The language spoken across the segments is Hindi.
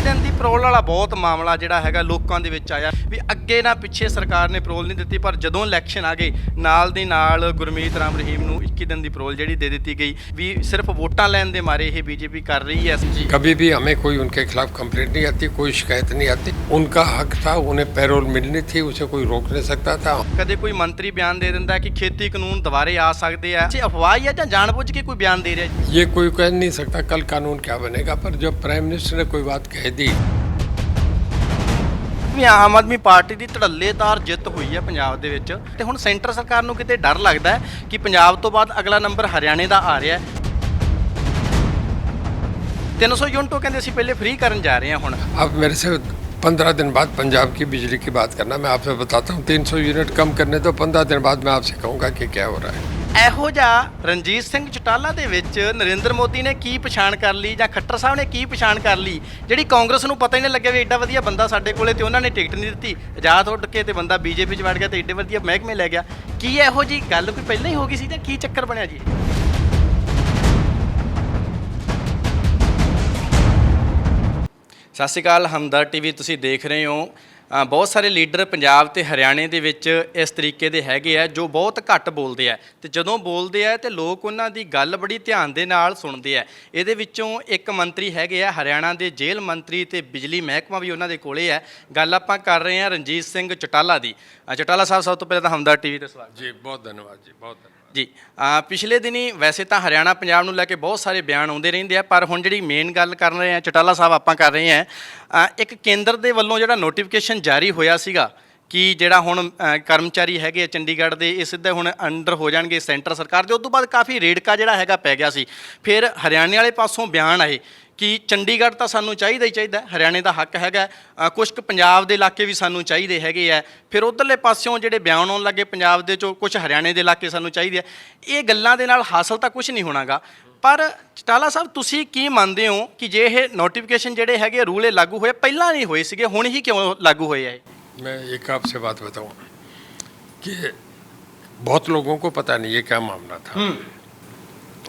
21 ਦਿਨ ਦੀ ਪੈਰੋਲ ਵਾਲਾ ਬਹੁਤ ਮਾਮਲਾ ਜਿਹੜਾ ਹੈਗਾ ਲੋਕਾਂ ਦੇ ਵਿੱਚ ਆਇਆ ਵੀ ਅੱਗੇ ਨਾ ਪਿੱਛੇ ਸਰਕਾਰ ਨੇ ਪੈਰੋਲ ਨਹੀਂ ਦਿੱਤੀ, ਪਰ ਜਦੋਂ ਇਲੈਕਸ਼ਨ ਆ ਗਏ ਨਾਲ ਦੀ ਨਾਲ ਗੁਰਮੀਤ ਰਾਮ ਰਹੀਮ ਨੂੰ 21 ਦਿਨ ਦੀ ਪੈਰੋਲ ਜਿਹੜੀ ਦੇ ਦਿੱਤੀ ਗਈ ਵੀ ਸਿਰਫ ਵੋਟਾਂ ਲੈਣ ਦੇ ਮਾਰੇ ਇਹ ਬੀਜੇਪੀ ਕਰ ਰਹੀ ਹੈ ਜੀ। कभी भी हमें कोई उनके खिलाफ कंप्लेंट नहीं आती, कोई शिकायत नहीं आती। उनका हक था, उन्हें पैरोल मिलनी थी, उसे कोई रोक नहीं सकता था। ਕਦੇ ਕੋਈ ਮੰਤਰੀ ਬਿਆਨ ਦੇ ਦਿੰਦਾ ਕਿ ਖੇਤੀ ਕਾਨੂੰਨ ਦੁਬਾਰੇ ਆ ਸਕਦੇ ਆ, ਇਹ ਅਫਵਾਹ ਹੀ ਆ ਜਾਂ ਜਾਣਬੁੱਝ ਕੇ ਕੋਈ ਬਿਆਨ ਦੇ ਰਿਹਾ ਜੀ? ये कोई कह नहीं सकता कल कानून क्या बनेगा, पर जब प्राइम मिनिस्टर ने कोई बात कह दी। ਵੀ ਆਮ ਆਦਮੀ ਪਾਰਟੀ ਦੀ ਧੜੱਲੇਦਾਰ ਜਿੱਤ ਹੋਈ ਹੈ ਪੰਜਾਬ ਦੇ ਵਿੱਚ ਤੇ ਹੁਣ ਸੈਂਟਰ ਸਰਕਾਰ ਨੂੰ ਕਿਤੇ ਡਰ ਲੱਗਦਾ ਹੈ ਕਿ ਪੰਜਾਬ ਤੋਂ ਬਾਅਦ ਅਗਲਾ ਨੰਬਰ ਹਰਿਆਣੇ ਦਾ ਆ ਰਿਹਾ ਹੈ। 300 यूनिट ਕਹਿੰਦੇ ਅਸੀਂ ਪਹਿਲੇ फ्री करने जा रहे हैं ਹੁਣ। अब मेरे से 15 दिन बाद पंजाब की बिजली की बात करना, मैं आपसे बताता हूँ 300 यूनिट कम करने, तो 15 दिन बाद मैं आपसे कहूँगा कि क्या हो रहा है। ਇਹੋ ਜਿਹਾ ਰਣਜੀਤ ਸਿੰਘ ਚੌਟਾਲਾ ਦੇ ਵਿੱਚ ਨਰਿੰਦਰ ਮੋਦੀ ਨੇ ਕੀ ਪਛਾਣ ਕਰ ਲਈ ਜਾਂ ਖੱਟਰ ਸਾਹਿਬ ਨੇ ਕੀ ਪਛਾਣ ਕਰ ਲਈ ਜਿਹੜੀ ਕਾਂਗਰਸ ਨੂੰ ਪਤਾ ਹੀ ਨਹੀਂ ਲੱਗਿਆ ਵੀ ਐਡਾ ਵਧੀਆ ਬੰਦਾ ਸਾਡੇ ਕੋਲੇ ਤੇ ਉਹਨਾਂ ਨੇ ਟਿਕਟ ਨਹੀਂ ਦਿੱਤੀ, ਆਜ਼ਾਦ ਉੱਡ ਕੇ ਤੇ ਬੰਦਾ ਬੀਜੇਪੀ 'ਚ ਵੜ ਗਿਆ ਤੇ ਐਡੇ ਵਧੀਆ ਮਹਿਕਮੇ ਲੈ ਗਿਆ। ਕੀ ਇਹੋ ਜੀ ਗੱਲ ਕੋਈ ਪਹਿਲਾਂ ਹੀ ਹੋ ਗਈ ਸੀ ਜਾਂ ਕੀ ਚੱਕਰ ਬਣਿਆ ਜੀ? ਸਤਿ ਸ਼੍ਰੀ ਅਕਾਲ, ਹਮਦਰ ਟੀਵੀ ਤੁਸੀਂ ਦੇਖ ਰਹੇ ਹੋ। ਬਹੁਤ ਸਾਰੇ ਲੀਡਰ ਪੰਜਾਬ ਤੇ ਹਰਿਆਣੇ ਦੇ ਵਿੱਚ ਇਸ ਤਰੀਕੇ ਦੇ ਹੈਗੇ ਆ ਜੋ ਬਹੁਤ ਘੱਟ ਬੋਲਦੇ ਆ ਤੇ ਜਦੋਂ ਬੋਲਦੇ ਆ ਤੇ ਲੋਕ ਉਹਨਾਂ ਦੀ ਗੱਲ ਬੜੀ ਧਿਆਨ ਦੇ ਨਾਲ ਸੁਣਦੇ ਆ। ਇਹਦੇ ਵਿੱਚੋਂ ਇੱਕ ਮੰਤਰੀ ਹੈਗੇ ਆ ਹਰਿਆਣਾ ਦੇ ਜੇਲ੍ਹ ਮੰਤਰੀ ਤੇ ਬਿਜਲੀ ਮਹਿਕਮਾ ਵੀ ਉਹਨਾਂ ਦੇ ਕੋਲੇ ਹੈ। ਗੱਲ ਆਪਾਂ ਕਰ ਰਹੇ ਹਾਂ ਰਣਜੀਤ ਸਿੰਘ ਚੌਟਾਲਾ ਦੀ। ਚੌਟਾਲਾ ਸਾਹਿਬ ਸਭ ਤੋਂ ਪਹਿਲਾਂ ਤਾਂ ਹਮਦਰ ਟੀਵੀ ਤੇ ਸਵਾਗਤ जी बहुत धन्यवाद जी, बहुत धन्यवाद ਜੀ। ਪਿਛਲੇ ਦਿਨੀ ਵੈਸੇ ਤਾਂ ਹਰਿਆਣਾ ਪੰਜਾਬ ਨੂੰ ਲੈ ਕੇ ਬਹੁਤ ਸਾਰੇ ਬਿਆਨ ਆਉਂਦੇ ਰਹਿੰਦੇ ਆ, ਪਰ ਹੁਣ ਜਿਹੜੀ ਮੇਨ ਗੱਲ ਕਰ ਰਹੇ ਆ ਚੌਟਾਲਾ ਸਾਹਿਬ ਆਪਾਂ ਕਰ ਰਹੇ ਆ, ਇੱਕ ਕੇਂਦਰ ਦੇ ਵੱਲੋਂ ਜਿਹੜਾ ਨੋਟੀਫਿਕੇਸ਼ਨ ਜਾਰੀ ਹੋਇਆ ਸੀਗਾ ਕਿ ਜਿਹੜਾ ਹੁਣ ਕਰਮਚਾਰੀ ਹੈਗੇ ਆ ਚੰਡੀਗੜ੍ਹ ਦੇ ਇਹ ਸਿੱਧੇ ਹੁਣ ਅੰਡਰ ਹੋ ਜਾਣਗੇ ਸੈਂਟਰ ਸਰਕਾਰ ਦੇ। ਉਸ ਤੋਂ ਬਾਅਦ ਕਾਫੀ ਰੇੜਕਾ ਜਿਹੜਾ ਹੈਗਾ ਪੈ ਗਿਆ ਸੀ। ਫਿਰ ਹਰਿਆਣੇ ਵਾਲੇ ਪਾਸੋਂ ਬਿਆਨ ਆਏ ਕਿ ਚੰਡੀਗੜ੍ਹ ਤਾਂ ਸਾਨੂੰ ਚਾਹੀਦਾ ਹੀ ਚਾਹੀਦਾ, ਹਰਿਆਣੇ ਦਾ ਹੱਕ ਹੈਗਾ, ਕੁਛ ਕੁ ਪੰਜਾਬ ਦੇ ਇਲਾਕੇ ਵੀ ਸਾਨੂੰ ਚਾਹੀਦੇ ਹੈਗੇ ਆ। ਫਿਰ ਉੱਧਰਲੇ ਪਾਸਿਓਂ ਜਿਹੜੇ ਬਿਆਨ ਆਉਣ ਲੱਗੇ ਪੰਜਾਬ ਦੇ ਚੋਂ ਕੁਛ ਹਰਿਆਣੇ ਦੇ ਇਲਾਕੇ ਸਾਨੂੰ ਚਾਹੀਦੇ ਆ। ਇਹ ਗੱਲਾਂ ਦੇ ਨਾਲ ਹਾਸਲ ਤਾਂ ਕੁਛ ਨਹੀਂ ਹੋਣਾਗਾ, ਪਰ ਚੌਟਾਲਾ ਸਾਹਿਬ ਤੁਸੀਂ ਕੀ ਮੰਨਦੇ ਹੋ ਕਿ ਜੇ ਇਹ ਨੋਟੀਫਿਕੇਸ਼ਨ ਜਿਹੜੇ ਹੈਗੇ ਰੂਲ ਇਹ ਲਾਗੂ ਹੋਏ, ਪਹਿਲਾਂ ਨਹੀਂ ਹੋਏ ਸੀਗੇ, ਹੁਣ ਹੀ ਕਿਉਂ ਲਾਗੂ ਹੋਏ ਆ? मैं एक आपसे बात बताऊँ कि बहुत लोगों को पता नहीं है क्या मामला था।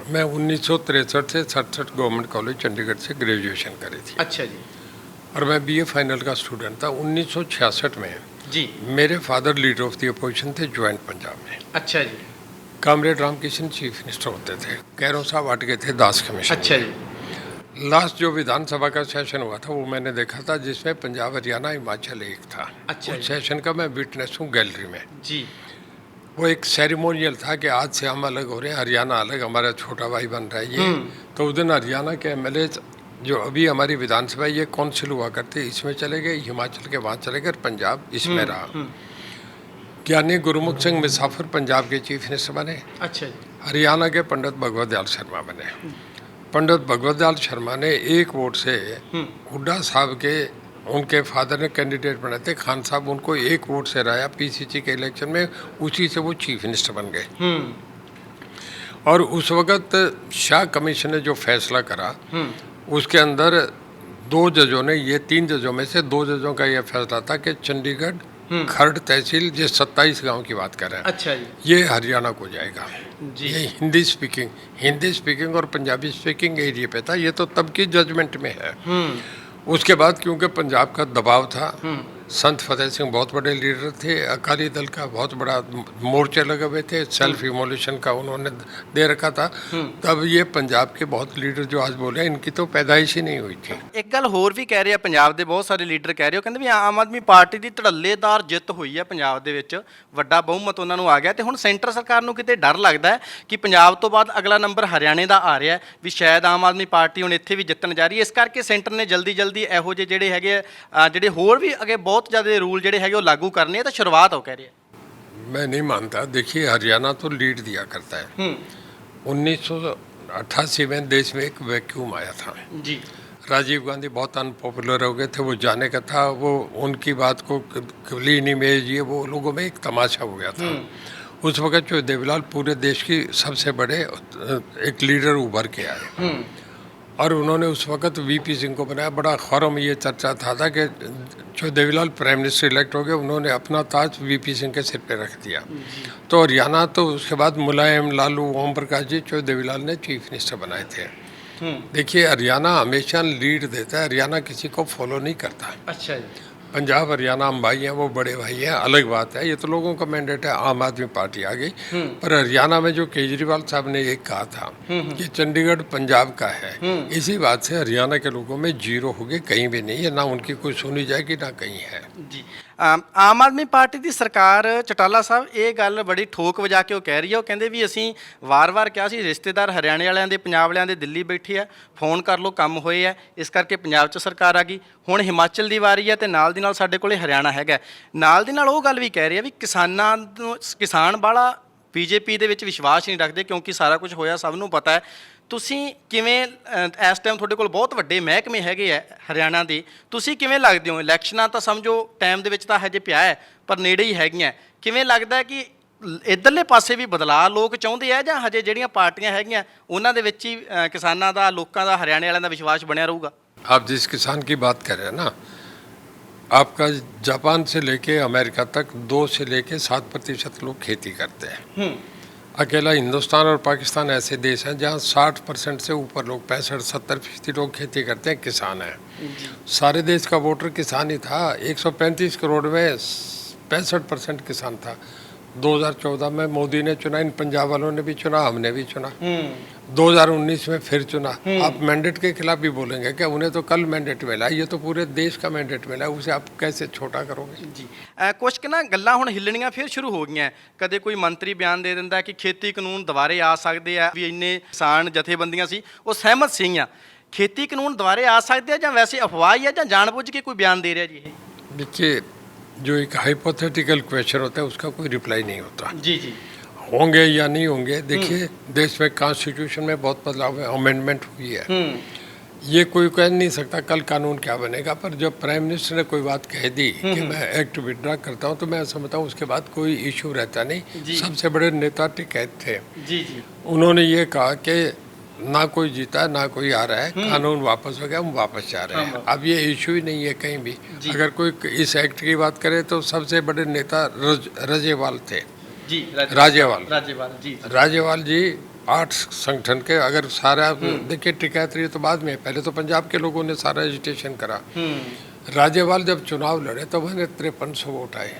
मैं 1963 से 67 गवर्नमेंट कॉलेज चंडीगढ़ से ग्रेजुएशन करी थी। अच्छा जी। और मैं बीए फाइनल का स्टूडेंट था। 1966 में जी मेरे father leader of the opposition थे ज्वाइंट पंजाब में। अच्छा जी। कामरेड रामकिशन चीफ मिनिस्टर होते थे, कैरों साहब हट गए थे दास कमीशन। अच्छा जी। लास्ट जो विधानसभा का सेशन हुआ था वो मैंने देखा था, जिसमें पंजाब हरियाणा हिमाचल एक था। अच्छा उस सेशन का मैं विटनेस हूँ गैलरी में। जी। वो एक सेरेमोनियल था कि आज से हम अलग हो रहे हैं, हरियाणा अलग, हमारा छोटा भाई बन रहा है ये। तो उस दिन हरियाणा के एमएलए जो अभी हमारी विधानसभा ये काउंसिल हुआ करते इसमें चले गए, हिमाचल के वहाँ चले गए, पंजाब इसमें रहा। ज्ञानी गुरमुख सिंह मुसाफिर पंजाब के चीफ मिनिस्टर बने। अच्छा जी। हरियाणा के पंडित भगवत दयाल शर्मा बने। पंडित भगवत दयाल शर्मा ने एक वोट से हुड्डा साहब के उनके फादर ने कैंडिडेट बनाए थे, खान साहब, उनको एक वोट से हराया पीसीसी के इलेक्शन में, उसी से वो चीफ मिनिस्टर बन गए। और उस वक़्त शाह कमीशन ने जो फैसला करा उसके अंदर 2 जजों ने, ये 3 जजों में से 2 जजों का यह फैसला था कि चंडीगढ़ खर्ड तहसील जिस 27 गांव की बात कर रहे हैं, अच्छा जी, ये हरियाणा को जाएगा जी। ये हिंदी स्पीकिंग और पंजाबी स्पीकिंग एरिया पे था। ये तो तब की जजमेंट में है। उसके बाद क्योंकि पंजाब का दबाव था, संत फतेह सिंह बहुत बड़े लीडर थे, अकाली दल का बहुत बड़ा मोर्चे लगे हुए थे, सेल्फ इमोल्यूशन का उन्होंने दे रखा था, तब ये पंजाब के बहुत लीडर जो आज बोले इनकी तो पैदाइश ही नहीं हुई थी। ਇੱਕ ਗੱਲ ਹੋਰ ਵੀ ਕਹਿ ਰਹੇ ਆ ਪੰਜਾਬ ਦੇ ਬਹੁਤ ਸਾਰੇ ਲੀਡਰ ਕਹਿ ਰਹੇ ਹੋ, ਕਹਿੰਦੇ ਵੀ ਆਮ ਆਦਮੀ ਪਾਰਟੀ ਦੀ ਧੜੱਲੇਦਾਰ ਜਿੱਤ ਹੋਈ ਹੈ ਪੰਜਾਬ ਦੇ ਵਿੱਚ, ਵੱਡਾ ਬਹੁਮਤ ਉਹਨਾਂ ਨੂੰ ਆ ਗਿਆ ਤੇ ਹੁਣ ਸੈਂਟਰ ਸਰਕਾਰ ਨੂੰ ਕਿਤੇ ਡਰ ਲੱਗਦਾ ਹੈ ਕਿ ਪੰਜਾਬ ਤੋਂ ਬਾਅਦ ਅਗਲਾ ਨੰਬਰ ਹਰਿਆਣੇ ਦਾ ਆ ਰਿਹਾ ਵੀ ਸ਼ਾਇਦ ਆਮ ਆਦਮੀ ਪਾਰਟੀ ਹੁਣ ਇੱਥੇ ਵੀ ਜਿੱਤਣ ਜਾ ਰਹੀ ਹੈ, ਇਸ ਕਰਕੇ ਸੈਂਟਰ ਨੇ ਜਲਦੀ ਇਹੋ ਜਿਹੇ ਜਿਹੜੇ ਹੈਗੇ ਜਿਹੜੇ ਹੋਰ ਵੀ ਅੱਗੇ ਬਹੁਤ ज़्यादा रूल ਜਿਹੜੇ ਹੈਗੇ ਉਹ ਲਾਗੂ ਕਰਨੇ ਆ ਤਾਂ ਸ਼ੁਰੂਆਤ ਹੋ ਕਹਿ ਰਹੀ ਹੈ। मैं नहीं मानता। देखिए हरियाणा तो लीड दिया करता है। 1988 में देश में एक वैक्यूम आया था जी। राजीव गांधी बहुत अनपॉपुलर हो गए थे, वो जाने का था, वो उनकी बात को क्लीन इमेज ये वो लोगों में एक तमाशा हो गया था। उस वक़्त जो देवीलाल पूरे देश की सबसे बड़े एक लीडर उभर के आए और उन्होंने उस वक़्त वीपी सिंह को बनाया। बड़ा अखबारों में ये चर्चा था कि जो देवीलाल प्राइम मिनिस्टर इलेक्ट हो गए, उन्होंने अपना ताज वीपी सिंह के सिर पे रख दिया। तो हरियाणा तो उसके बाद मुलायम, लालू, ओम प्रकाश जी, जो देवीलाल ने चीफ मिनिस्टर बनाए थे। देखिए हरियाणा हमेशा लीड देता है, हरियाणा किसी को फॉलो नहीं करता। अच्छा जी। पंजाब हरियाणा हम भाई हैं, वो बड़े भाई हैं, अलग बात है, ये तो लोगों का मैंडेट है, आम आदमी पार्टी आ गई। पर हरियाणा में जो केजरीवाल साहब ने एक कहा था कि चंडीगढ़ पंजाब का है, इसी बात से हरियाणा के लोगों में जीरो हो गए, कहीं भी नहीं है, ना उनकी कोई सुनी जाएगी ना कहीं है जी। ਆਮ ਆਦਮੀ ਪਾਰਟੀ ਦੀ ਸਰਕਾਰ ਚਟਾਲਾ ਸਾਹਿਬ ਇਹ ਗੱਲ ਬੜੀ ਠੋਕ ਵਜਾ ਕੇ ਉਹ ਕਹਿ ਰਹੀ ਹੈ, ਉਹ ਕਹਿੰਦੇ ਵੀ ਅਸੀਂ ਵਾਰ-ਵਾਰ ਕਿਹਾ ਸੀ ਰਿਸ਼ਤੇਦਾਰ ਹਰਿਆਣੇ ਵਾਲਿਆਂ ਦੇ ਪੰਜਾਬ ਵਾਲਿਆਂ ਦੇ ਦਿੱਲੀ ਬੈਠੇ ਆ, ਫੋਨ ਕਰ ਲਓ ਕੰਮ ਹੋਏ ਆ, ਇਸ ਕਰਕੇ ਪੰਜਾਬ 'ਚ ਸਰਕਾਰ ਆ ਗਈ। ਹੁਣ ਹਿਮਾਚਲ ਦੀ ਵਾਰੀ ਹੈ ਤੇ ਨਾਲ ਦੀ ਨਾਲ ਸਾਡੇ ਕੋਲੇ ਹਰਿਆਣਾ ਹੈਗਾ। ਨਾਲ ਦੀ ਨਾਲ ਉਹ ਗੱਲ ਵੀ ਕਹਿ ਰਹੇ ਆ ਵੀ ਕਿਸਾਨਾਂ ਨੂੰ ਕਿਸਾਨ ਵਾਲਾ ਬੀਜੇਪੀ ਦੇ ਵਿੱਚ ਵਿਸ਼ਵਾਸ ਨਹੀਂ ਰੱਖਦੇ ਕਿਉਂਕਿ ਸਾਰਾ ਕੁਝ ਹੋਇਆ ਸਭ ਨੂੰ ਪਤਾ ਹੈ। ਤੁਸੀਂ ਕਿਵੇਂ ਇਸ ਟਾਈਮ ਤੁਹਾਡੇ ਕੋਲ ਬਹੁਤ ਵੱਡੇ ਮਹਿਕਮੇ ਹੈਗੇ ਆ ਹਰਿਆਣਾ ਦੇ, ਤੁਸੀਂ ਕਿਵੇਂ ਲੱਗਦੇ ਹੋ? ਇਲੈਕਸ਼ਨਾਂ ਤਾਂ ਸਮਝੋ ਟਾਈਮ ਦੇ ਵਿੱਚ ਤਾਂ ਹਜੇ ਪਿਆ ਹੈ ਪਰ ਨੇੜੇ ਹੀ ਹੈਗੀਆਂ, ਕਿਵੇਂ ਲੱਗਦਾ ਕਿ ਇੱਧਰਲੇ ਪਾਸੇ ਵੀ ਬਦਲਾਅ ਲੋਕ ਚਾਹੁੰਦੇ ਆ ਜਾਂ ਹਜੇ ਜਿਹੜੀਆਂ ਪਾਰਟੀਆਂ ਹੈਗੀਆਂ ਉਹਨਾਂ ਦੇ ਵਿੱਚ ਹੀ ਕਿਸਾਨਾਂ ਦਾ ਲੋਕਾਂ ਦਾ ਹਰਿਆਣੇ ਵਾਲਿਆਂ ਦਾ ਵਿਸ਼ਵਾਸ ਬਣਿਆ ਰਹੂਗਾ? आप जिस किसान की बात कर रहे हैं ना, आपका जापान से लेके अमेरिका तक 2 से लेके 7% लोग खेती करते हैं। अकेला हिंदुस्तान और पाकिस्तान ऐसे देश हैं जहाँ 60% से ऊपर लोग 65-70% लोग खेती करते हैं, किसान हैं। सारे देश का वोटर किसान ही था। 135 करोड़ में 65% किसान था। 2014 में मोदी ने चुना, इन पंजाब वालों ने भी चुना, हमने भी चुना, 2019 में फिर चुना। आप मैंडेट के खिलाफ भी बोलेंगे कि उन्हें तो कल मैंडेट मिला, ये तो पूरे देश का मैंडेट मिला, उसे आप कैसे छोटा करोगे? ਜੀ ਕੁਛ ਕੁ ਨਾ ਗੱਲਾਂ ਹੁਣ ਹਿੱਲਣੀਆਂ ਫਿਰ ਸ਼ੁਰੂ ਹੋ ਗਈਆਂ। ਕਦੇ ਕੋਈ ਮੰਤਰੀ ਬਿਆਨ ਦੇ ਦਿੰਦਾ ਕਿ ਖੇਤੀ ਕਾਨੂੰਨ ਦੁਬਾਰੇ ਆ ਸਕਦੇ ਆ, ਵੀ ਇੰਨੇ ਕਿਸਾਨ ਜਥੇਬੰਦੀਆਂ ਸੀ ਉਹ ਸਹਿਮਤ ਸੀਗੀਆਂ, ਖੇਤੀ ਕਾਨੂੰਨ ਦੁਬਾਰੇ ਆ ਸਕਦੇ ਆ ਜਾਂ ਵੈਸੇ ਅਫਵਾਹ ਹੀ ਆ ਜਾਂ ਜਾਣਬੁੱਝ ਕੇ ਕੋਈ ਬਿਆਨ ਦੇ ਰਿਹਾ ਜੀ ਇਹ? देखिए, जो एक हाइपोथेटिकल क्वेश्चन होता है उसका कोई रिप्लाई नहीं होता। जी जी। होंगे या नहीं होंगे, देखिए देश में कॉन्स्टिट्यूशन में बहुत बदलाव है, अमेंडमेंट हुई है, ये कोई कह नहीं सकता कल कानून क्या बनेगा। पर जब प्राइम मिनिस्टर ने कोई बात कह दी कि मैं एक्ट विड्रा करता हूँ, तो मैं समझता हूँ उसके बाद कोई इशू रहता नहीं। सबसे बड़े नेता टिकैत थे, जी जी। उन्होंने ये कहा कि ना कोई जीता ना कोई आ रहा है, कानून वापस हो गया, हम वापस जा रहे हैं। अब ये इशू ही नहीं है कहीं भी। अगर कोई इस एक्ट की बात करे तो सबसे बड़े नेता राजेवाल थे जी, राजेवाल जी राजेवाल जी 8 संगठन के, अगर सारा देखिए टिकैत रही तो बाद में, पहले तो पंजाब के लोगों ने सारा एजिटेशन करा। राजेवाल जब चुनाव लड़े तो उन्हें 5300 वोट आए,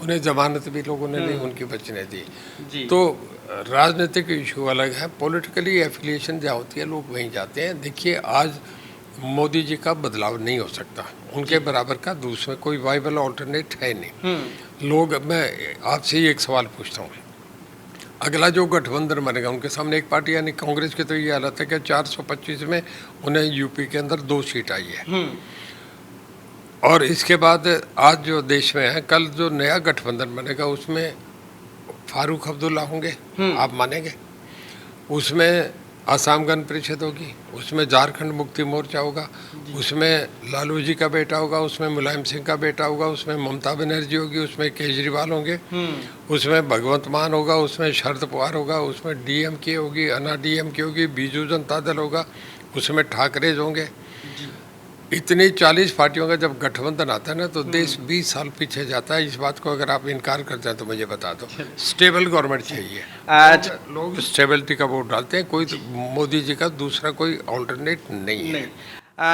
उन्हें जमानत भी लोगों ने नहीं उनकी बचने दी। तो राजनीतिक इशू अलग है, पॉलिटिकली एफिलिएशन जहाँ होती है लोग वहीं जाते हैं। देखिए आज मोदी जी का बदलाव नहीं हो सकता, उनके बराबर का दूसरा कोई वाइबल ऑल्टरनेट है नहीं। लोग, मैं आपसे एक सवाल पूछता हूँ, अगला जो गठबंधन बनेगा उनके सामने एक पार्टी यानी कांग्रेस की तो ये हालत है कि 425 में उन्हें यूपी के अंदर 2 सीट आई है, और इसके बाद आज जो देश में है, कल जो नया गठबंधन बनेगा उसमें फारूक अब्दुल्ला होंगे, आप मानेंगे? उसमें आसाम गण परिषद होगी, उसमें झारखंड मुक्ति मोर्चा होगा, उसमें लालू जी का बेटा होगा, उसमें मुलायम सिंह का बेटा होगा, उसमें ममता बनर्जी होगी, उसमें केजरीवाल होंगे, उसमें भगवंत मान होगा, उसमें शरद पवार होगा, उसमें डीएमके होगी, अन्ना डीएमके होगी, बीजू जनता दल होगा, उसमें ठाकरेज होंगे। इतनी 40 पार्टियों का जब गठबंधन आता है ना तो देश 20 साल पीछे जाता है। इस बात को अगर आप इनकार करते हैं तो मुझे बता दो। स्टेबल गवर्नमेंट चाहिए, आज लोग स्टेबिलिटी का वोट डालते हैं, कोई मोदी जी का दूसरा कोई ऑल्टरनेट नहीं है।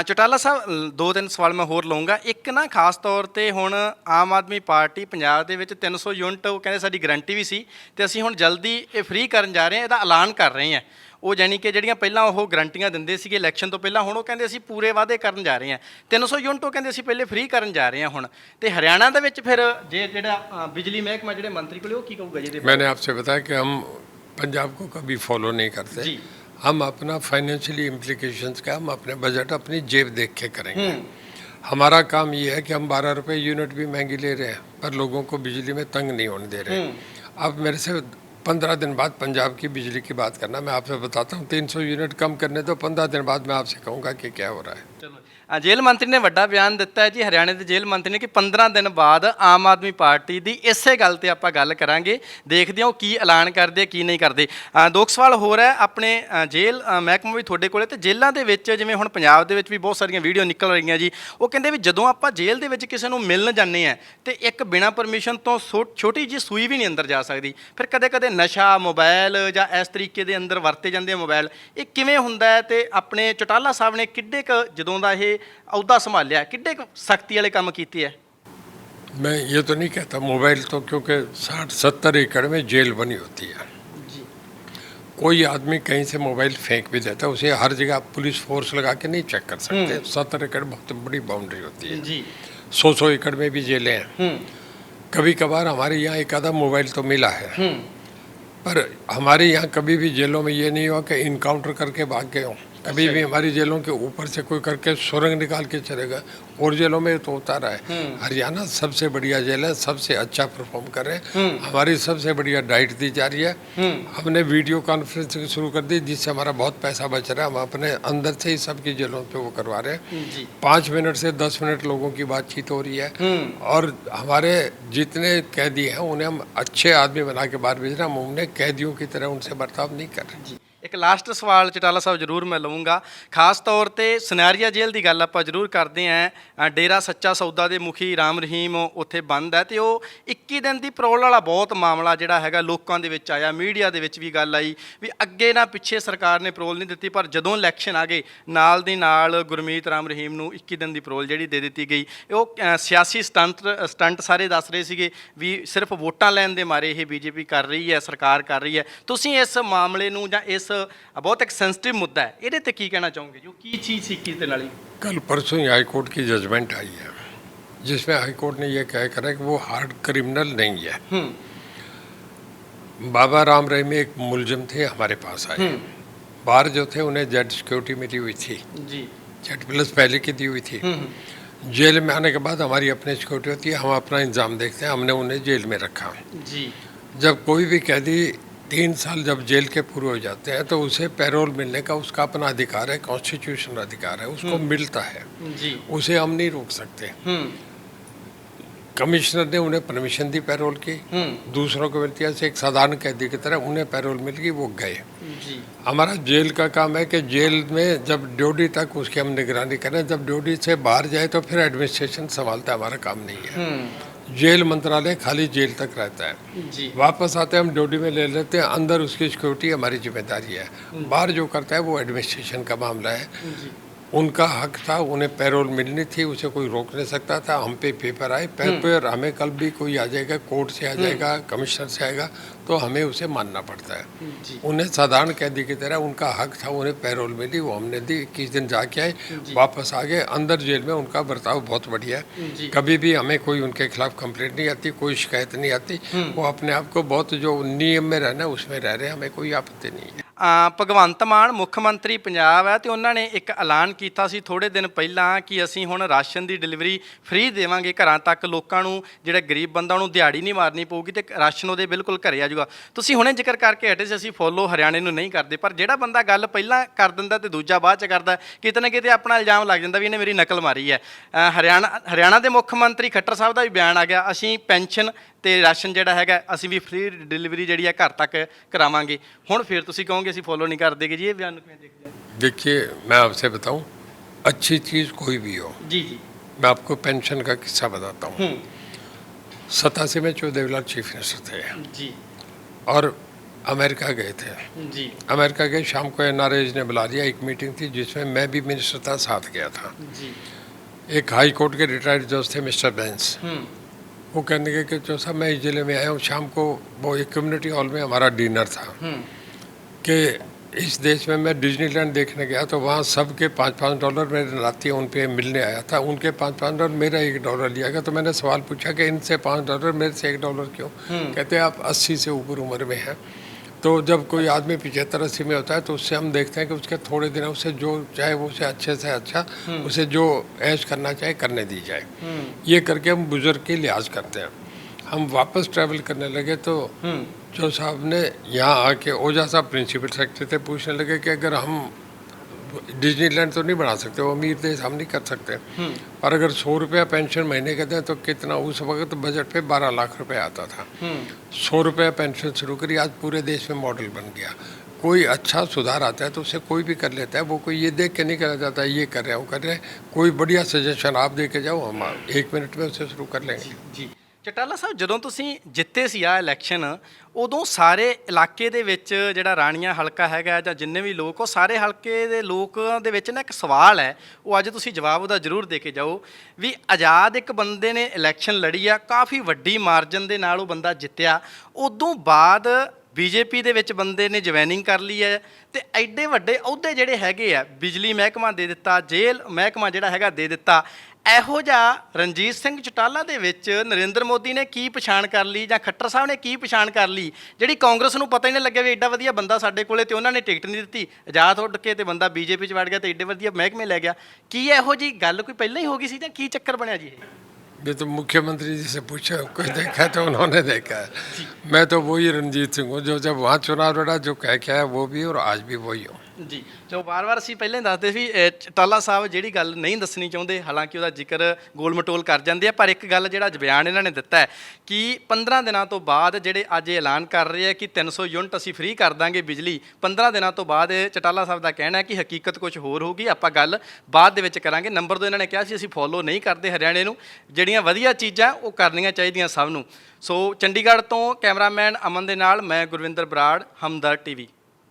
ਚਟਾਲਾ ਸਾਹਿਬ 2-3 ਸਵਾਲ ਮੈਂ ਹੋਰ ਲਵਾਂਗਾ। ਇੱਕ ਨਾ ਖਾਸ ਤੌਰ ਤੇ ਹੁਣ ਆਮ ਆਦਮੀ ਪਾਰਟੀ ਪੰਜਾਬ ਦੇ ਵਿੱਚ 300 ਯੂਨਿਟ ਉਹ ਕਹਿੰਦੇ ਸਾਡੀ ਗਰੰਟੀ ਵੀ ਸੀ ਤੇ ਅਸੀਂ ਹੁਣ ਜਲਦੀ ਇਹ ਫ੍ਰੀ ਕਰਨ ਜਾ ਰਹੇ ਹਾਂ, ਇਹਦਾ ਐਲਾਨ ਕਰ ਰਹੇ ਹਾਂ। ਉਹ ਜਾਨੀ ਕਿ ਜਿਹੜੀਆਂ ਪਹਿਲਾਂ ਉਹ ਗਰੰਟੀਆਂ ਦਿੰਦੇ ਸੀਗੇ ਇਲੈਕਸ਼ਨ ਤੋਂ ਪਹਿਲਾਂ, ਹੁਣ ਉਹ ਕਹਿੰਦੇ ਅਸੀਂ ਪੂਰੇ ਵਾਅਦੇ ਕਰਨ ਜਾ ਰਹੇ ਹਾਂ। 300 ਯੂਨਿਟ ਉਹ ਕਹਿੰਦੇ ਅਸੀਂ ਪਹਿਲੇ ਫ੍ਰੀ ਕਰਨ ਜਾ ਰਹੇ ਹਾਂ ਹੁਣ। ਤੇ ਹਰਿਆਣਾ ਦੇ ਵਿੱਚ ਫਿਰ ਜੇ ਜਿਹੜਾ ਬਿਜਲੀ ਮਹਿਕਮਾ ਜਿਹੜੇ ਮੰਤਰੀ ਕੋਲੇ ਉਹ ਕੀ ਕਹੂਗਾ ਜੀ? मैंने आपसे बताया कि हम पंजाब को कभी फॉलो नहीं करते जी। हम अपना फाइनेंशियली इम्प्लीकेशंस का, हम अपने बजट अपनी जेब देख के करेंगे। हमारा काम ये है कि हम 12 रुपये यूनिट भी महंगी ले रहे हैं पर लोगों को बिजली में तंग नहीं होने दे रहे। अब मेरे से 15 दिन बाद पंजाब की बिजली की बात करना, मैं आपसे बताता हूँ 300 यूनिट कम करने दो, 15 दिन बाद मैं आपसे कहूँगा कि क्या हो रहा है। चलो ਜੇਲ੍ਹ ਮੰਤਰੀ ਨੇ ਵੱਡਾ ਬਿਆਨ ਦਿੱਤਾ ਹੈ ਜੀ, ਹਰਿਆਣੇ ਦੇ ਜੇਲ੍ਹ ਮੰਤਰੀ ਨੇ, ਕਿ 15 ਦਿਨ ਬਾਅਦ ਆਮ ਆਦਮੀ ਪਾਰਟੀ ਦੀ ਇਸੇ ਗੱਲ ਤੇ ਆਪਾਂ ਗੱਲ ਕਰਾਂਗੇ। ਦੇਖਦੇ ਹਾਂ ਉਹ ਕੀ ਐਲਾਨ ਕਰਦੇ ਕੀ ਨਹੀਂ ਕਰਦੇ। ਦੋ ਕੁ ਸਵਾਲ ਹੋਰ ਹੈ ਆਪਣੇ ਜੇਲ੍ਹ ਮਹਿਕਮਾ ਵੀ ਤੁਹਾਡੇ ਕੋਲੇ, ਤੇ ਜੇਲ੍ਹਾਂ ਦੇ ਵਿੱਚ ਜਿਵੇਂ ਹੁਣ ਪੰਜਾਬ ਦੇ ਵਿੱਚ ਵੀ ਬਹੁਤ ਸਾਰੀਆਂ ਵੀਡੀਓ ਨਿਕਲ ਰਹੀਆਂ ਜੀ, ਉਹ ਕਹਿੰਦੇ ਵੀ ਜਦੋਂ ਆਪਾਂ ਜੇਲ੍ਹ ਦੇ ਵਿੱਚ ਕਿਸੇ ਨੂੰ ਮਿਲਣ ਜਾਂਦੇ ਆ ਤੇ ਇੱਕ ਬਿਨਾਂ ਪਰਮਿਸ਼ਨ ਤੋਂ ਛੋਟੀ ਜਿਹੀ ਸੂਈ ਵੀ ਨਹੀਂ ਅੰਦਰ ਜਾ ਸਕਦੀ। ਫਿਰ ਕਦੇ ਕਦੇ ਨਸ਼ਾ, ਮੋਬਾਈਲ ਜਾਂ ਇਸ ਤਰੀਕੇ ਦੇ ਅੰਦਰ ਵਰਤੇ ਜਾਂਦੇ ਆ ਮੋਬਾਈਲ, ਇਹ ਕਿਵੇਂ ਹੁੰਦਾ ਹੈ? ਤੇ ਆਪਣੇ ਚੌਟਾਲਾ ਸਾਹਿਬ ਨੇ ਕਿੱਡੇ ਕੁ ਜਦੋਂ ਦਾ ਇਹ ਅਹੁਦਾ ਸੰਭਾਲਿਆ ਕਿੱਡੇ ਕੁ ਸਖਤੀ ਵਾਲੇ ਕੰਮ ਕੀਤੇ ਹੈ? मैं ये तो नहीं कहता मोबाइल तो, क्योंकि 60-70 एकड़ में जेल बनी होती है। जी कोई आदमी कहीं से मोबाइल फेंक भी देता है, उसे हर जगह आप पुलिस फोर्स लगा के नहीं चेक कर सकते। 70 एकड़ बहुत बड़ी बाउंड्री होती है। जी 100 एकड़ में भी जेलें हैं। कभी कभार हमारे यहाँ एक आधा मोबाइल तो मिला है, पर हमारे यहाँ कभी भी जेलों में ये नहीं हुआ कि इनकाउंटर करके भाग गए हों। कभी भी हमारी जेलों के ऊपर से कोई करके सुरंग निकाल के चलेगा, और जेलों में तो होता रहा है। हरियाणा सबसे बढ़िया जेल है, सबसे अच्छा परफॉर्म कर रहे हैं। हमारी सबसे बढ़िया डाइट दी जा रही है। हमने वीडियो कॉन्फ्रेंसिंग शुरू कर दी, जिससे हमारा बहुत पैसा बच रहा है। हम अपने अंदर से ही सबकी जेलों पे वो करवा रहे हैं। 5 मिनट से 10 मिनट लोगों की बातचीत हो रही है, और हमारे जितने कैदी हैं उन्हें हम अच्छे आदमी बना के बाहर भेज रहे हैं। हम उन्हें कैदियों की तरह उनसे बर्ताव नहीं कर रहे। ਇੱਕ ਲਾਸਟ ਸਵਾਲ ਚਟਾਲਾ ਸਾਹਿਬ ਜ਼ਰੂਰ ਮੈਂ ਲਵਾਂਗਾ, ਖਾਸ ਤੌਰ ਤੇ ਸੁਨਹਿਰੀਆ ਜੇਲ੍ਹ ਦੀ ਗੱਲ ਆਪਾਂ ਜ਼ਰੂਰ ਕਰਦੇ ਆਂ। ਡੇਰਾ ਸੱਚਾ ਸੌਦਾ ਦੇ ਮੁਖੀ ਰਾਮ ਰਹੀਮ ਉੱਥੇ ਬੰਦ ਹੈ, ਤੇ ਉਹ 21 ਦਿਨ ਦੀ ਪਰੋਲ ਵਾਲਾ ਬਹੁਤ ਮਾਮਲਾ ਜਿਹੜਾ ਹੈਗਾ ਲੋਕਾਂ ਦੇ ਵਿੱਚ ਆਇਆ, ਮੀਡੀਆ ਦੇ ਵਿੱਚ ਵੀ ਗੱਲ ਆਈ ਵੀ ਅੱਗੇ ਨਾ ਪਿੱਛੇ ਸਰਕਾਰ ਨੇ ਪਰੋਲ ਨਹੀਂ ਦਿੱਤੀ, ਪਰ ਜਦੋਂ ਇਲੈਕਸ਼ਨ ਆ ਗਏ ਨਾਲ ਦੀ ਨਾਲ ਗੁਰਮੀਤ ਰਾਮ ਰਹੀਮ ਨੂੰ 21 ਦਿਨ ਦੀ ਪਰੋਲ ਜਿਹੜੀ ਦੇ ਦਿੱਤੀ ਗਈ। ਉਹ ਸਿਆਸੀ ਸਟੰਟ ਸਾਰੇ ਦੱਸ ਰਹੇ ਸੀਗੇ ਵੀ ਸਿਰਫ ਵੋਟਾਂ ਲੈਣ ਦੇ ਮਾਰੇ ਇਹ ਬੀਜੇਪੀ ਕਰ ਰਹੀ ਹੈ, ਸਰਕਾਰ ਕਰ ਰਹੀ ਹੈ। ਤੁਸੀਂ ਇਸ ਮਾਮਲੇ ਨੂੰ ਜਾਂ ਇਸ बहुत एक सेंसिटिव मुद्दा है, ਇਹਦੇ ਤੇ ਕੀ ਕਹਿਣਾ ਚਾਹੋਗੇ? ਜੋ ਕੀ ਚੀਜ਼ ਸੀ ਕਿਤੇ ਨਾਲ? कल परसों ही हाई कोर्ट की जजमेंट आई है, जिसमें हाई कोर्ट ने यह कह करा कि वो हार्ड क्रिमिनल नहीं है। बाबा राम रहीम एक मुलजिम थे, हमारे पास आए। बाहर जो थे उन्हें जेड सिक्योरिटी मिली हुई थी जी, जेड प्लस पहले की दी हुई थी। जेल में आने के बाद हमारी अपनी सिक्योरिटी होती है, हम अपना इंतजाम देखते हैं। हमने उन्हें जेल में रखा जी। जब कोई भी कैदी 3 साल जब जेल के पूरे हो जाते हैं तो उसे पैरोल मिलने का उसका अपना अधिकार है, कॉन्स्टिट्यूशनल अधिकार है, उसको मिलता है जी। उसे हम नहीं रोक सकते। कमिश्नर ने उन्हें परमिशन दी पैरोल की, दूसरों को मिलती है। एक साधारण कैदी की तरह उन्हें पैरोल मिल गई, वो गए जी। हमारा जेल का काम है कि जेल में जब ड्यूटी तक उसकी हम निगरानी करें, जब ड्यूटी से बाहर जाए तो फिर एडमिनिस्ट्रेशन संभालता है, हमारा काम नहीं है। जेल मंत्रालय खाली जेल तक रहता है जी। वापस आते हैं हम ड्यूटी में ले लेते हैं, अंदर उसकी सिक्योरिटी हमारी जिम्मेदारी है। बाहर जो करता है वो एडमिनिस्ट्रेशन का मामला है जी। उनका हक था, उन्हें पैरोल मिलनी थी, उसे कोई रोक नहीं सकता था। हम पे पेपर आए, पेपर हमें कल भी कोई आ जाएगा, कोर्ट से आ जाएगा, कमिश्नर से आएगा, तो हमें उसे मानना पड़ता है जी। उन्हें साधारण कैदी की तरह उनका हक था, उन्हें पैरोल मिली, वो हमने दी। 21 दिन जाके आए, वापस आ गए। अंदर जेल में उनका बर्ताव बहुत बढ़िया है, कभी भी हमें कोई उनके खिलाफ कंप्लेंट नहीं आती, कोई शिकायत नहीं आती। वो अपने आप को बहुत जो नियम में रहना उसमें रह रहे हैं, हमें कोई आपत्ति नहीं है। ਭਗਵੰਤ ਮਾਨ ਮੁੱਖ ਮੰਤਰੀ ਪੰਜਾਬ ਹੈ, ਤੇ ਉਹਨਾਂ ਨੇ ਇੱਕ ਐਲਾਨ ਕੀਤਾ ਸੀ ਥੋੜੇ ਦਿਨ ਪਹਿਲਾਂ ਕਿ ਅਸੀਂ ਹੁਣ ਰਾਸ਼ਨ ਦੀ ਡਿਲੀਵਰੀ ਫ੍ਰੀ ਦੇਵਾਂਗੇ ਘਰਾਂ ਤੱਕ। ਲੋਕਾਂ ਨੂੰ ਜਿਹੜਾ ਗਰੀਬ ਬੰਦਾ ਉਹਨੂੰ ਦਿਹਾੜੀ ਨਹੀਂ ਮਾਰਨੀ ਪਊਗੀ ਤੇ ਰਾਸ਼ਨ ਉਹਦੇ ਬਿਲਕੁਲ ਘਰੇ ਆ ਜਾਊਗਾ। ਤੁਸੀਂ ਹੁਣੇ ਜ਼ਿਕਰ ਕਰਕੇ ਹਟੇ ਸੀ ਅਸੀਂ ਫੋਲੋ ਹਰਿਆਣੇ ਨੂੰ ਨਹੀਂ ਕਰਦੇ, ਪਰ ਜਿਹੜਾ ਬੰਦਾ ਗੱਲ ਪਹਿਲਾਂ ਕਰ ਦਿੰਦਾ ਤੇ ਦੂਜਾ ਬਾਅਦ 'ਚ ਕਰਦਾ, ਕਿਤੇ ਨਾ ਕਿਤੇ ਆਪਣਾ ਇਲਜ਼ਾਮ ਲੱਗ ਜਾਂਦਾ ਵੀ ਇਹਨੇ ਮੇਰੀ ਨਕਲ ਮਾਰੀ ਹੈ। ਹਰਿਆਣਾ ਦੇ ਮੁੱਖ ਮੰਤਰੀ ਖੱਟਰ ਸਾਹਿਬ ਦਾ ਵੀ ਬਿਆਨ ਆ ਗਿਆ, ਅਸੀਂ ਪੈਨਸ਼ਨ ਤੇ ਰਾਸ਼ਨ ਜਿਹੜਾ ਹੈਗਾ ਅਸੀਂ ਵੀ ਫ੍ਰੀ ਡਿਲੀਵਰੀ ਜਿਹੜੀ ਹੈ ਘਰ ਤੱਕ ਕਰਾਵਾਂਗੇ। ਹੁਣ ਫਿਰ ਤੁਸੀਂ ਕਹੋਗੇ ਅਸੀਂ ਫੋਲੋ नहीं कर देंगे जी, ये बयान में देखते हैं। देखिए मैं आपसे बताऊं, अच्छी चीज़ कोई भी हो जी जी, मैं आपको पेंशन का किस्सा बताता हूँ। 87 में चौदेवलाल चीफ मिनिस्टर थे जी, और अमेरिका गए थे जी। अमेरिका गए, शाम को NRAs ने बुला लिया, एक मीटिंग थी जिसमें मैं भी मिनिस्टर था, साथ गया था जी। एक हाई कोर्ट के रिटायर्ड जज थे मिस्टर बेंस, वो कहने लगे कि जो साहब मैं इस जिले में आया हूँ, शाम को वो एक कम्युनिटी हॉल में हमारा डिनर था कि इस देश में मैं डिज्नीलैंड देखने गया तो वहाँ सबके $5-5 मेरे नाती उन पे मिलने आया था। उनके $5 मेरा $1 लिया गया। तो मैंने सवाल पूछा कि इनसे $5 मेरे से $1 क्यों? कहते हैं आप 80 से ऊपर उम्र में हैं, तो जब कोई आदमी 75-80 में होता है तो उससे हम देखते हैं कि उसके थोड़े दिन उसे जो चाहे वो उसे अच्छे से अच्छा उसे जो ऐश करना चाहे करने दी जाए। ये करके हम बुजुर्ग की लिहाज करते हैं। हम वापस ट्रैवल करने लगे तो जो साहब ने यहाँ आके, ओझा साहब प्रिंसिपल सेक्रेटरी थे, पूछने लगे कि अगर हम डिज्नीलैंड तो नहीं बना सकते, वो अमीर देश हम नहीं कर सकते, पर अगर 100 रुपया पेंशन महीने के दें तो कितना, उस वक्त बजट पे 12 लाख रुपए आता था। 100 रुपया पेंशन शुरू करी, आज पूरे देश में मॉडल बन गया। कोई अच्छा सुधार आता है तो उसे कोई भी कर लेता है, वो कोई ये देख के नहीं करा जाता है ये कर रहे हैं वो कर रहे हैं। कोई बढ़िया सजेशन आप दे के जाओ, हम 1 मिनट में उसे शुरू कर लेंगे। ਜੀ ਚਟਾਲਾ ਸਾਹਿਬ, ਜਦੋਂ ਤੁਸੀਂ ਜਿੱਤੇ ਸੀ ਆ ਇਲੈਕਸ਼ਨ, ਉਦੋਂ ਸਾਰੇ ਇਲਾਕੇ ਦੇ ਵਿੱਚ ਜਿਹੜਾ ਰਾਣੀਆਂ ਹਲਕਾ ਹੈਗਾ ਜਾਂ ਜਿੰਨੇ ਵੀ ਲੋਕ, ਉਹ ਸਾਰੇ ਹਲਕੇ ਦੇ ਲੋਕਾਂ ਦੇ ਵਿੱਚ ਨਾ ਇੱਕ ਸਵਾਲ ਹੈ, ਉਹ ਅੱਜ ਤੁਸੀਂ ਜਵਾਬ ਉਹਦਾ ਜ਼ਰੂਰ ਦੇ ਕੇ ਜਾਓ ਵੀ ਆਜ਼ਾਦ ਇੱਕ ਬੰਦੇ ਨੇ ਇਲੈਕਸ਼ਨ ਲੜੀ ਆ, ਕਾਫੀ ਵੱਡੀ ਮਾਰਜਨ ਦੇ ਨਾਲ ਉਹ ਬੰਦਾ ਜਿੱਤਿਆ, ਉਦੋਂ ਬਾਅਦ ਬੀਜੇਪੀ ਦੇ ਵਿੱਚ ਬੰਦੇ ਨੇ ਜੁਆਇਨਿੰਗ ਕਰ ਲਈ ਹੈ ਤੇ ਐਡੇ ਵੱਡੇ ਅਹੁਦੇ ਜਿਹੜੇ ਹੈਗੇ ਆ, ਬਿਜਲੀ ਮਹਿਕਮਾ ਦੇ ਦਿੱਤਾ, ਜੇਲ੍ਹ ਮਹਿਕਮਾ ਜਿਹੜਾ ਹੈਗਾ ਦੇ ਦਿੱਤਾ, ਇਹੋ ਜਿਹਾ ਰਣਜੀਤ ਸਿੰਘ ਚਟਾਲਾ ਦੇ ਵਿੱਚ ਨਰਿੰਦਰ ਮੋਦੀ ਨੇ ਕੀ ਪਛਾਣ ਕਰ ਲਈ ਜਾਂ ਖੱਟਰ ਸਾਹਿਬ ਨੇ ਕੀ ਪਛਾਣ ਕਰ ਲਈ, ਜਿਹੜੀ ਕਾਂਗਰਸ ਨੂੰ ਪਤਾ ਹੀ ਨਹੀਂ ਲੱਗਿਆ ਵੀ ਐਡਾ ਵਧੀਆ ਬੰਦਾ ਸਾਡੇ ਕੋਲੇ ਤੇ ਉਹਨਾਂ ਨੇ ਟਿਕਟ ਨਹੀਂ ਦਿੱਤੀ, ਆਜ਼ਾਦ ਉੱਡ ਕੇ ਤੇ ਬੰਦਾ ਬੀਜੇਪੀ 'ਚ ਵੜ ਗਿਆ ਤੇ ਐਡੇ ਵਧੀਆ ਮਹਿਕਮੇ ਲੈ ਗਿਆ। ਕੀ ਇਹੋ ਜੀ ਗੱਲ ਕੋਈ ਪਹਿਲਾਂ ਹੀ ਹੋ ਗਈ ਸੀ ਜਾਂ ਕੀ ਚੱਕਰ ਬਣਿਆ ਜੀ ਇਹ? ये तो मुख्यमंत्री जी से पूछो, कोई देखा है तो उन्होंने देखा है। मैं तो वही रणजीत सिंह हूँ जो जब वहाँ चुनाव लड़ा, जो कह के आया वो भी, और आज भी वही हूँ। ਜੀ ਜੋ ਵਾਰ-ਵਾਰ ਅਸੀਂ ਪਹਿਲਾਂ ਹੀ ਦੱਸਦੇ ਸੀ ਚਟਾਲਾ ਸਾਹਿਬ ਜਿਹੜੀ ਗੱਲ ਨਹੀਂ ਦੱਸਣੀ ਚਾਹੁੰਦੇ, ਹਾਲਾਂਕਿ ਉਹਦਾ ਜ਼ਿਕਰ ਗੋਲ ਮਟੋਲ ਕਰ ਜਾਂਦੇ ਆ, ਪਰ ਇੱਕ ਗੱਲ ਜਿਹੜਾ ਬਿਆਨ ਇਹਨਾਂ ਨੇ ਦਿੱਤਾ ਹੈ ਕਿ 15 ਦਿਨਾਂ ਤੋਂ ਬਾਅਦ ਜਿਹੜੇ ਅੱਜ ਐਲਾਨ ਕਰ ਰਹੇ ਆ ਕਿ 300 ਯੂਨਿਟ ਅਸੀਂ ਫ੍ਰੀ ਕਰ ਦਾਂਗੇ ਬਿਜਲੀ, 15 ਦਿਨਾਂ ਤੋਂ ਬਾਅਦ ਚਟਾਲਾ ਸਾਹਿਬ ਦਾ ਕਹਿਣਾ ਹੈ ਕਿ ਹਕੀਕਤ ਕੁਝ ਹੋਰ ਹੋਊਗੀ, ਆਪਾਂ ਗੱਲ ਬਾਅਦ ਦੇ ਵਿੱਚ ਕਰਾਂਗੇ। ਨੰਬਰ 2 ਇਹਨਾਂ ਨੇ ਕਿਹਾ ਸੀ ਅਸੀਂ ਫੋਲੋ ਨਹੀਂ ਕਰਦੇ ਹਰਿਆਣੇ ਨੂੰ, ਜਿਹੜੀਆਂ ਵਧੀਆ ਚੀਜ਼ਾਂ ਉਹ ਕਰਨੀਆਂ ਚਾਹੀਦੀਆਂ ਸਭ ਨੂੰ। ਸੋ ਚੰਡੀਗੜ੍ਹ ਤੋਂ ਕੈਮਰਾਮੈਨ ਅਮਨ ਦੇ ਨਾਲ ਮੈਂ ਗੁਰਵਿੰਦਰ ਬਰਾੜ, ਹਮਦਰ ਟੀਵੀ।